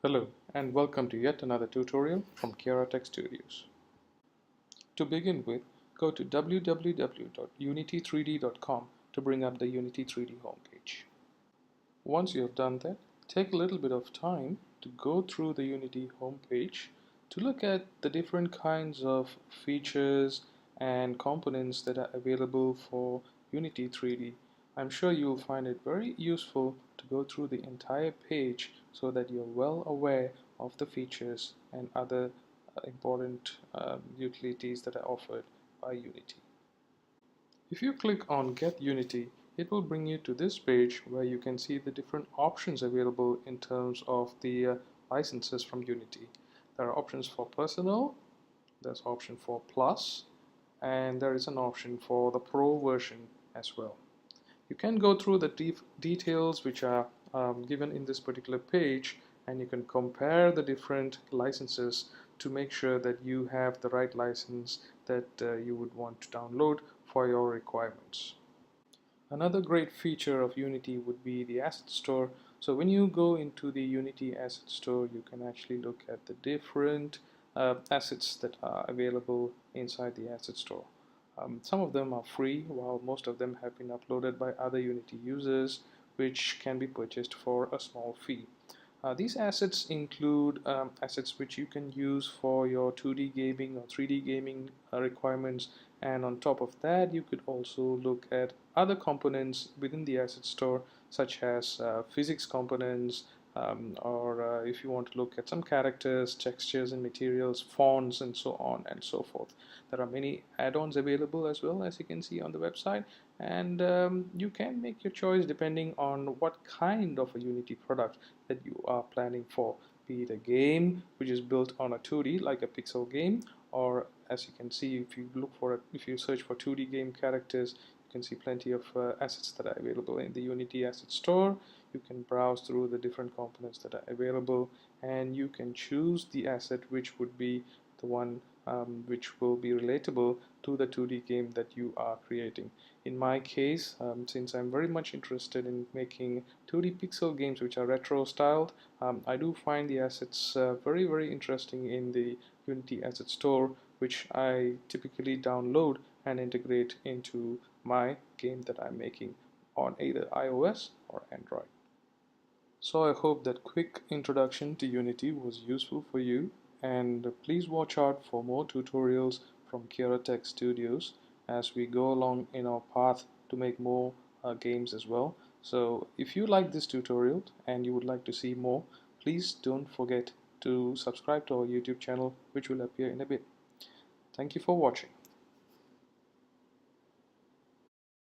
Hello and welcome to yet another tutorial from Tech Studios. To begin with, go to www.unity3d.com to bring up the Unity 3D homepage. Once you have done that, take a little bit of time to go through the Unity homepage to look at the different kinds of features and components that are available for Unity 3D. I'm sure you'll find it very useful to go through the entire page so that you're well aware of the features and other important utilities that are offered by Unity. If you click on Get Unity, it will bring you to this page where you can see the different options available in terms of the licenses from Unity. There are options for personal, there's option for plus, and there is an option for the pro version as well. You can go through the details which are given in this particular page, and you can compare the different licenses to make sure that you have the right license that you would want to download for your requirements. Another great feature of Unity would be the asset store. So when you go into the Unity asset store, you can actually look at the different assets that are available inside the asset store. Some of them are free, while most of them have been uploaded by other Unity users, which can be purchased for a small fee. These assets include assets which you can use for your 2D gaming or 3D gaming requirements, and on top of that you could also look at other components within the asset store, such as physics components, or if you want to look at some characters, textures and materials, fonts, and so on and so forth. There are many add-ons available as well, as you can see on the website, and you can make your choice depending on what kind of a Unity product that you are planning for, be it a game which is built on a 2D like a pixel game, or as you can see, if you search for 2D game characters, you can see plenty of assets that are available in the Unity asset store. You can browse through the different components that are available, and you can choose the asset which would be the one which will be relatable to the 2D game that you are creating. In my case, since I'm very much interested in making 2D pixel games which are retro styled, I do find the assets very interesting in the Unity asset store, which I typically download and integrate into my game that I'm making on either iOS or Android. So I hope that quick introduction to Unity was useful for you, and please watch out for more tutorials from Tech Studios as we go along in our path to make more games as well. So if you like this tutorial and you would like to see more, please don't forget to subscribe to our YouTube channel, which will appear in a bit. Thank you for watching.